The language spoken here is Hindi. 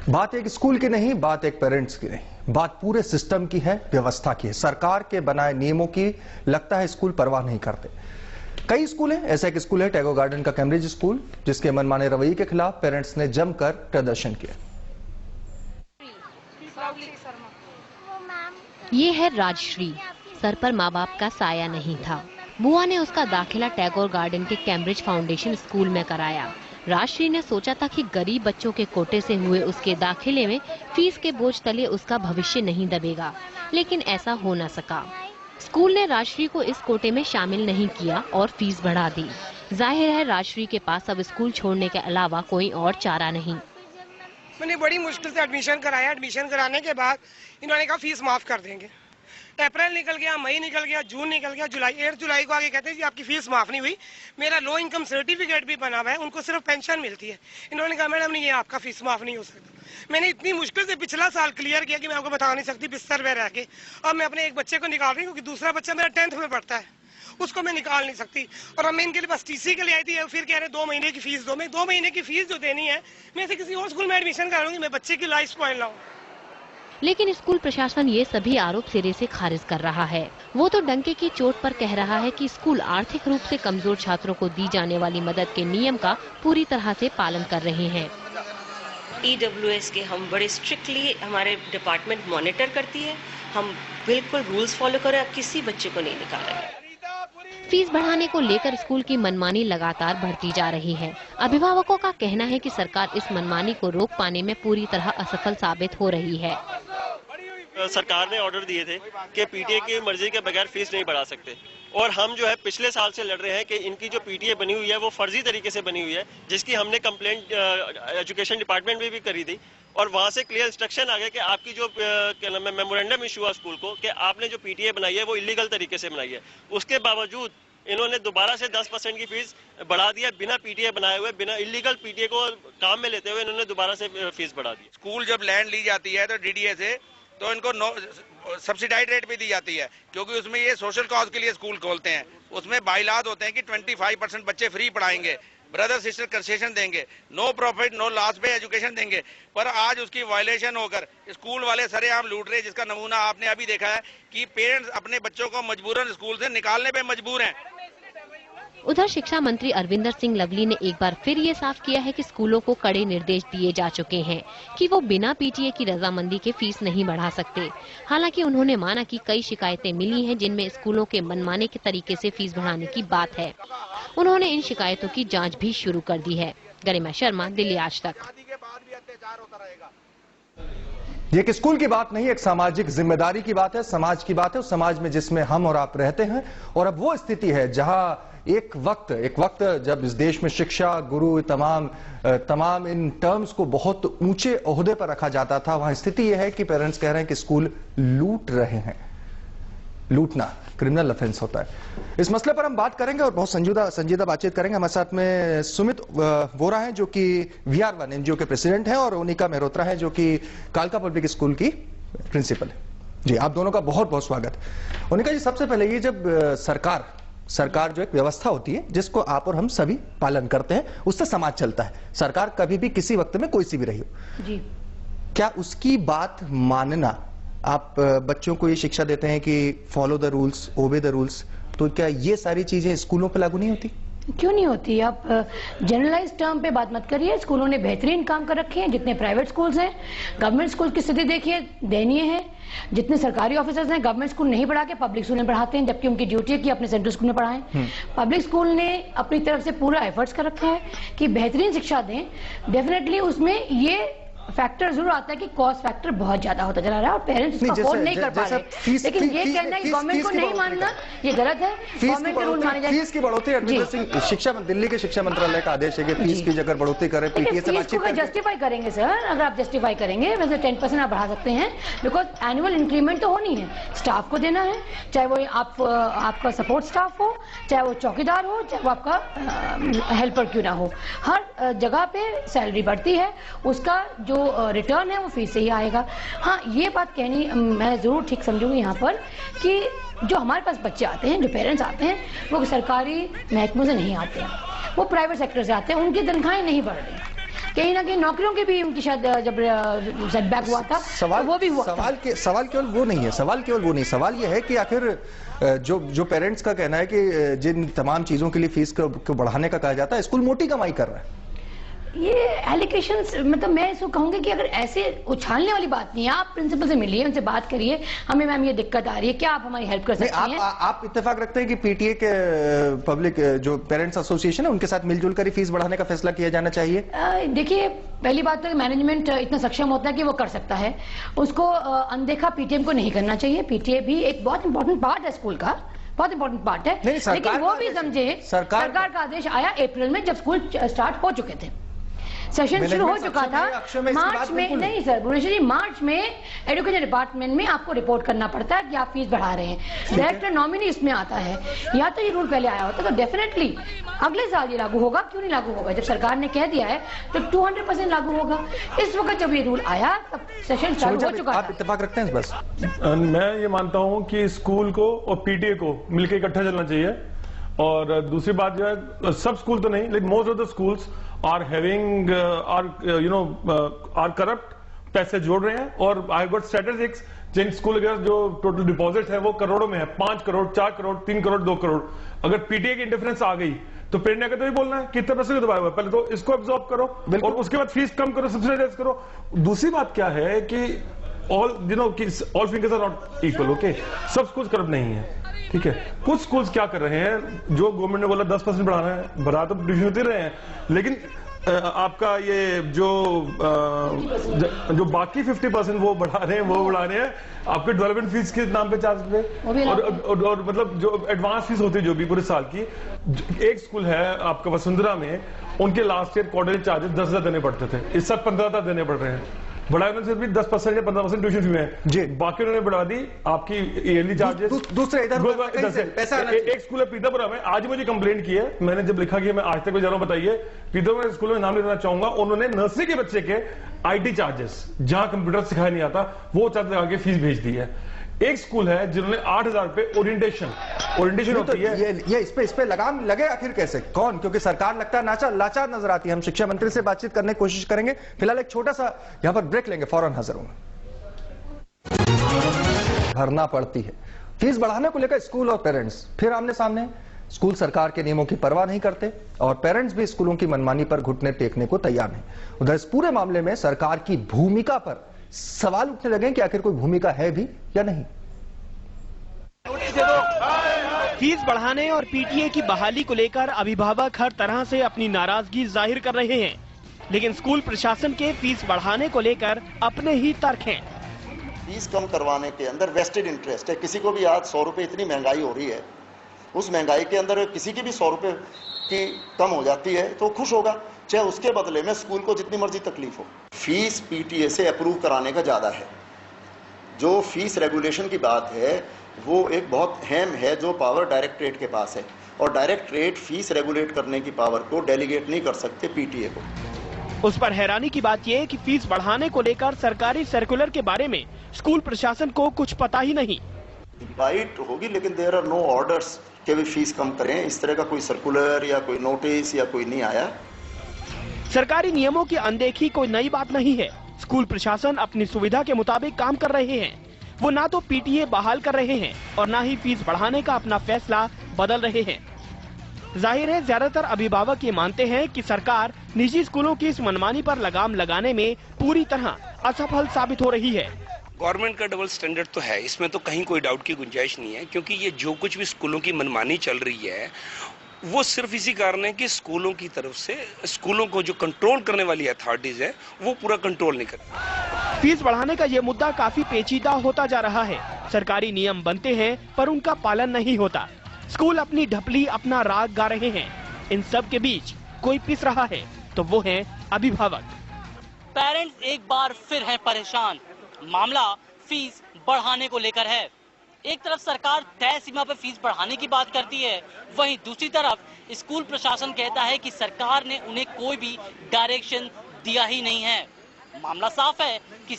बात एक स्कूल की नहीं, बात एक पेरेंट्स की नहीं, बात पूरे सिस्टम की है, व्यवस्था की है, सरकार के बनाए नियमों की। लगता है स्कूल परवाह नहीं करते। कई स्कूल हैं, ऐसा एक स्कूल है टैगोर गार्डन का कैम्ब्रिज स्कूल, जिसके मनमाने रवैये के खिलाफ पेरेंट्स ने जमकर प्रदर्शन किया। ये है राजश्री। सर पर माँ बाप का साया नहीं था। बुआ ने उसका दाखिला टैगोर गार्डन के कैम्ब्रिज फाउंडेशन स्कूल में कराया। राजश्री ने सोचा था कि गरीब बच्चों के कोटे से हुए उसके दाखिले में फीस के बोझ तले उसका भविष्य नहीं दबेगा, लेकिन ऐसा हो न सका। स्कूल ने राजश्री को इस कोटे में शामिल नहीं किया और फीस बढ़ा दी। जाहिर है राजश्री के पास अब स्कूल छोड़ने के अलावा कोई और चारा नहीं। मैंने बड़ी मुश्किल से एडमिशन कराया। एडमिशन कराने के बाद इन्होंने कहा फीस माफ कर देंगे। अप्रैल निकल गया, मई निकल गया, जून निकल गया, जुलाई 8 जुलाई को आगे कहते हैं कि आपकी फीस माफ नहीं हुई। मेरा लो इनकम सर्टिफिकेट भी बना हुआ है, उनको सिर्फ पेंशन मिलती है। इन्होंने कहा मैडम नहीं, ये आपका फीस माफ नहीं हो सकता। मैंने इतनी मुश्किल से पिछला साल क्लियर किया कि मैं आपको बता नहीं सकती, बिस्तर में रह के। अब मैं अपने एक बच्चे को निकाल रही हूँ क्योंकि दूसरा बच्चा मेरा 10th में पढ़ता है, उसको मैं निकाल नहीं सकती। और अब मैं इनके लिए बस टीसी के लिए आई थी, फिर कह रहे 2 महीने की फीस दो। मैं 2 महीने की फीस जो देनी है, मैं इसे किसी और स्कूल में एडमिशन कराऊंगी, मैं बच्चे की लाइफ स्पॉइल ना हो। लेकिन स्कूल प्रशासन ये सभी आरोप सिरे से खारिज कर रहा है। वो तो डंके की चोट पर कह रहा है कि स्कूल आर्थिक रूप से कमजोर छात्रों को दी जाने वाली मदद के नियम का पूरी तरह से पालन कर रहे हैं। EWS के हम बड़े स्ट्रिक्टली हमारे डिपार्टमेंट मॉनिटर करती है। हम बिल्कुल रूल्स फॉलो करें, अब किसी बच्चे को नहीं निकालेंगे। फीस बढ़ाने को लेकर स्कूल की मनमानी लगातार बढ़ती जा रही है। अभिभावकों का कहना है कि सरकार इस मनमानी को रोक पाने में पूरी तरह असफल साबित हो रही है। सरकार ने ऑर्डर दिए थे कि पीटीए की मर्जी के बगैर फीस नहीं बढ़ा सकते, और हम जो है पिछले साल से लड़ रहे हैं कि इनकी जो पीटीए बनी हुई है वो फर्जी तरीके से बनी हुई है, जिसकी हमने कंप्लेंट एजुकेशन डिपार्टमेंट में भी करी थी। और वहां से क्लियर इंस्ट्रक्शन आ गया कि आपकी जो क्या नाम है मेमोरेंडम इशू हुआ स्कूल को कि आपने जो पीटीए बनाई है वो इलीगल तरीके से बनाई है। उसके बावजूद इन्होंने दोबारा से 10% की फीस बढ़ा दिया, बिना पीटीए बनाए हुए, बिना इलीगल पीटीए को काम में लेते हुए इन्होंने दोबारा से फीस बढ़ा दी। स्कूल जब लैंड ली जाती है तो डीडीए से, तो इनको सब्सिडाइज रेट पे दी जाती है, क्योंकि उसमें ये सोशल कॉज के लिए स्कूल खोलते हैं। उसमें बाइलात होते हैं कि 25% बच्चे फ्री पढ़ाएंगे, ब्रदर सिस्टर कंसेशन देंगे, नो प्रॉफिट नो लॉस पे एजुकेशन देंगे। पर आज उसकी वायलेशन होकर स्कूल वाले सरेआम लूट रहे, जिसका नमूना आपने अभी देखा है कि पेरेंट्स अपने बच्चों को मजबूरन स्कूल से निकालने पे मजबूर हैं। उधर शिक्षा मंत्री अरविंदर सिंह लवली ने एक बार फिर ये साफ किया है कि स्कूलों को कड़े निर्देश दिए जा चुके हैं कि वो बिना पीटीए की रजामंदी के फीस नहीं बढ़ा सकते। हालांकि उन्होंने माना कि कई शिकायतें मिली हैं जिनमें स्कूलों के मनमाने के तरीके से फीस बढ़ाने की बात है। उन्होंने इन शिकायतों की जाँच भी शुरू कर दी है। गरिमा शर्मा, दिल्ली आज तक। ये एक स्कूल की बात नहीं, एक सामाजिक जिम्मेदारी की बात है, समाज की बात है, उस समाज में जिसमें हम और आप रहते हैं। और अब वो स्थिति है जहां एक वक्त जब इस देश में शिक्षा, गुरु, तमाम इन टर्म्स को बहुत ऊंचे ओहदे पर रखा जाता था, वहां स्थिति यह है कि पेरेंट्स कह रहे हैं कि स्कूल लूट रहे हैं। लूटना क्रिमिनल ऑफेंस होता है। इस मसले पर हम बात करेंगे और बहुत संजीदा बातचीत करेंगे। हमारे साथ में सुमित वोरा हैं जो कि VR1 एनजीओ के प्रेसिडेंट हैं, और ओनिका मेहरोत्रा है जो कि कालका पब्लिक स्कूल की प्रिंसिपल है। जी, आप दोनों का बहुत बहुत स्वागत। ओनिका जी, सबसे पहले ये जब सरकार जो एक व्यवस्था होती है जिसको आप और हम सभी पालन करते हैं, उससे समाज चलता है। सरकार कभी भी किसी वक्त में कोई सी भी रही हो जी, क्या उसकी बात मानना, आप बच्चों को ये शिक्षा देते हैं कि follow the rules, obey the rules, तो क्या ये सारी चीजें स्कूलों पे लागू नहीं होती? क्यों नहीं होती? आप जनरलाइज टर्म पे बात मत करिए। स्कूलों ने बेहतरीन काम कर रखे हैं। जितने प्राइवेट स्कूल्स हैं, गवर्नमेंट स्कूल की स्थिति देखिए, दयनीय है। जितने सरकारी ऑफिसर्स हैं, गवर्नमेंट स्कूल नहीं पढ़ा के पब्लिक स्कूल में पढ़ाते हैं, जबकि उनकी ड्यूटी है कि अपने सेंट्रल स्कूल में पढ़ाएं। पब्लिक स्कूल ने अपनी तरफ से पूरा एफर्ट्स कर रखा है कि बेहतरीन शिक्षा दें। डेफिनेटली उसमें ये फैक्टर जरूर आता है कि कॉस्ट फैक्टर बहुत ज्यादा होता चला रहा है और पेरेंट्स उसको अफोर्ड नहीं कर पा रहे। लेकिन ये कहना कि गवर्नमेंट को नहीं मानना, ये गलत है। गवर्नमेंट के रूल माने जाए। फीस की बढ़ोतरी, अरविंदर सिंह, दिल्ली के शिक्षा मंत्रालय का आदेश है कि फीस की जगह बढ़ोतरी करें, पीटीए से बातचीत करें। जस्टिफाई करेंगे सर, अगर आप जस्टिफाई करेंगे वैसे 10% आप बढ़ा सकते हैं, बिकॉज एनुअल इंक्रीमेंट तो होनी है, स्टाफ को देना है, चाहे वो आपका सपोर्ट स्टाफ हो, चाहे वो चौकीदार हो, चाहे वो आपका हेल्पर क्यों ना हो, हर जगह पे सैलरी बढ़ती है, उसका जो रिटर्न है वो फीस से ही आएगा। हाँ, ये बात कहनी मैं जरूर ठीक समझूंगी यहाँ पर कि जो हमारे पास बच्चे आते हैं, जो पेरेंट्स आते हैं, वो सरकारी महकमों से नहीं आते हैं, वो प्राइवेट सेक्टर से आते हैं, उनकी तनख्वाहें नहीं बढ़ रही। कहीं ना कहीं नौकरियों के भी उनकी शायद जब सेटबैक हुआ था सवाल तो वो भी हुआ सवाल केवल वो नहीं है, सवाल ये है कि आखिर जो पेरेंट्स का कहना है कि जिन तमाम चीजों के लिए फीस को बढ़ाने का कहा जाता है, स्कूल मोटी कमाई कर रहा है। ये एलिगेशंस, मतलब मैं इसको कहूंगी कि अगर ऐसे उछालने वाली बात नहीं है, आप प्रिंसिपल से मिलिए, उनसे बात करिए, हमें मैम ये दिक्कत आ रही है, क्या आप हमारी हेल्प कर सकती हैं? आप इत्तेफाक रखते हैं कि पीटीए के पब्लिक जो पेरेंट्स एसोसिएशन है उनके साथ मिलजुल कर फीस बढ़ाने का फैसला किया जाना चाहिए? देखिए, पहली बात तो मैनेजमेंट इतना सक्षम होता है कि वो कर सकता है, उसको अनदेखा पीटीएम को नहीं करना चाहिए। पीटीए भी एक बहुत इंपॉर्टेंट पार्ट है स्कूल का, बहुत इंपॉर्टेंट पार्ट है, लेकिन वो भी समझे सरकार का आदेश आया अप्रैल में जब स्कूल स्टार्ट हो चुके थे, सेशन शुरू हो चुका था मार्च में। नहीं सर भुवनेश्वर जी, मार्च में एजुकेशन डिपार्टमेंट में आपको रिपोर्ट करना पड़ता है कि आप फीस बढ़ा रहे हैं, डायरेक्टर नॉमिनी इसमें आता है, या तो ये रूल पहले आया होता तो डेफिनेटली अगले साल ये लागू होगा। क्यों नहीं लागू होगा? जब सरकार ने कह दिया है तो 200% लागू होगा। इस वक्त जब ये रूल आया तब सेशन चालू हो चुका था। आप इत्तेफाक रखते हैं? बस मैं ये मानता हूं कि स्कूल को और पीटीए को मिलकर इकट्ठा चलना चाहिए। और दूसरी बात जो है, सब स्कूल तो नहीं, लेकिन most of the schools are having are corrupt, पैसे जोड़ रहे हैं। और आई गॉट स्टैटिस्टिक्स, जिन स्कूल के जो टोटल डिपॉजिट है वो करोड़ों में है, 5 करोड़, 4 करोड़, 3 करोड़, 2 करोड़। अगर पीटीए की इंटरफेरेंस आ गई तो पेरेंट ने तो ही बोलना है कितने पैसे दबाया हुआ है, पहले तो इसको एब्जॉर्ब करो और उसके बाद फीस कम करो, सब्सिडाइज करो। दूसरी बात क्या है कि all all fingers are not equal, okay? सब स्कूल करप्ट नहीं है, ठीक है? कुछ स्कूल्स क्या कर रहे हैं, जो गवर्नमेंट ने बोला 10% बढ़ाना है, बढ़ा तो ट्यूशन होते रहे हैं, लेकिन आपका ये जो बाकी 50% वो बढ़ा रहे हैं आपके डेवलपमेंट फीस के नाम पे चार्ज पे, और मतलब जो एडवांस फीस होती है जो भी पूरे साल की। एक स्कूल है आपका वसुंधरा में, उनके लास्ट ईयर क्वार्टरली चार्जेस 10,000 देने पड़ते थे, इस साल 15,000 देने पड़ रहे हैं। बढ़ाने से भी 10% या 15% ट्यूशन फी है जी, बाकी उन्होंने बढ़ा दी आपकी ईयरली चार्जेस। दूसरे इधर पैसा एक स्कूल है पीतापुरा में, आज मुझे कंप्लेंट की है, मैंने जब लिखा कि मैं आज तक जा रहा हूं, बताइए पीतापुरा स्कूल में नाम लेना चाहूंगा, उन्होंने नर्सरी के बच्चे के आईटी चार्जेस, जहां कंप्यूटर सिखाया नहीं आता, वो चार्ज लगा के फीस भेज दी है। एक स्कूल है जिन्होंने 8,000 रुपए ओरिएंटेशन होती है। ये इस पे लगाम लगे आखिर कैसे? कौन? क्योंकि सरकार लगता है लाचार नजर आती है। हम शिक्षा मंत्री से बातचीत करने की कोशिश करेंगे, फिलहाल एक छोटा सा यहां पर ब्रेक लेंगे, फौरन हाजिर होंगे। भरना पड़ती है फीस बढ़ाने को लेकर स्कूल और पेरेंट्स फिर आमने सामने। स्कूल सरकार के नियमों की परवाह नहीं करते और पेरेंट्स भी स्कूलों की मनमानी पर घुटने टेकने को तैयार नहीं। उधर इस पूरे मामले में सरकार की भूमिका पर सवाल उठने लगे कि आखिर कोई भूमिका है भी या नहीं। फीस बढ़ाने और पीटीए की बहाली को लेकर अभिभावक हर तरह से अपनी नाराजगी जाहिर कर रहे हैं, लेकिन स्कूल प्रशासन के फीस बढ़ाने को लेकर अपने ही तर्क हैं। फीस कम करवाने के अंदर वेस्टेड इंटरेस्ट है। किसी को भी आज 100 रुपए, इतनी महंगाई हो रही है, उस महंगाई के अंदर किसी की भी 100 रुपए की कम हो जाती है तो खुश होगा, चाहे उसके बदले में स्कूल को जितनी मर्जी तकलीफ हो। फीस पीटीए से अप्रूव कराने का ज्यादा है। जो फीस रेगुलेशन की बात है वो एक बहुत अहम है, जो पावर डायरेक्टरेट के पास है, और डायरेक्टरेट फीस रेगुलेट करने की पावर को डेलीगेट नहीं कर सकते पीटीए को। उस पर हैरानी की बात यह कि फीस बढ़ाने को लेकर सरकारी सर्कुलर के बारे में स्कूल प्रशासन को कुछ पता ही नहीं। बाइट होगी लेकिन देयर आर नो ऑर्डर्स कि भी फीस कम करें, इस तरह का कोई सर्कुलर या कोई नोटिस या कोई नहीं आया। सरकारी नियमों की अनदेखी कोई नई बात नहीं है। स्कूल प्रशासन अपनी सुविधा के मुताबिक काम कर रहे हैं। वो ना तो पीटीए बहाल कर रहे हैं और ना ही फीस बढ़ाने का अपना फैसला बदल रहे हैं। जाहिर है ज्यादातर अभिभावक ये मानते हैं कि सरकार निजी स्कूलों की इस मनमानी पर लगाम लगाने में पूरी तरह असफल साबित हो रही है। गवर्नमेंट का डबल स्टैंडर्ड तो है, इसमें तो कहीं कोई डाउट की गुंजाइश नहीं है, क्योंकि ये जो कुछ भी स्कूलों की मनमानी चल रही है वो सिर्फ इसी कारण है कि स्कूलों की तरफ से स्कूलों को जो कंट्रोल करने वाली अथॉरिटीज है वो पूरा कंट्रोल नहीं करती। फीस बढ़ाने का ये मुद्दा काफी पेचीदा होता जा रहा है। सरकारी नियम बनते हैं पर उनका पालन नहीं होता। स्कूल अपनी ढपली, अपना राग गा रहे हैं। इन सब के बीच कोई पिस रहा है तो वो है अभिभावक। पेरेंट्स एक बार फिर हैं परेशान। मामला फीस बढ़ाने को लेकर है। एक तरफ सरकार तय सीमा पर फीस बढ़ाने की बात करती है, वहीं दूसरी तरफ स्कूल प्रशासन कहता है कि सरकार ने उन्हें कोई भी डायरेक्शन दिया ही नहीं है। मामला साफ है कि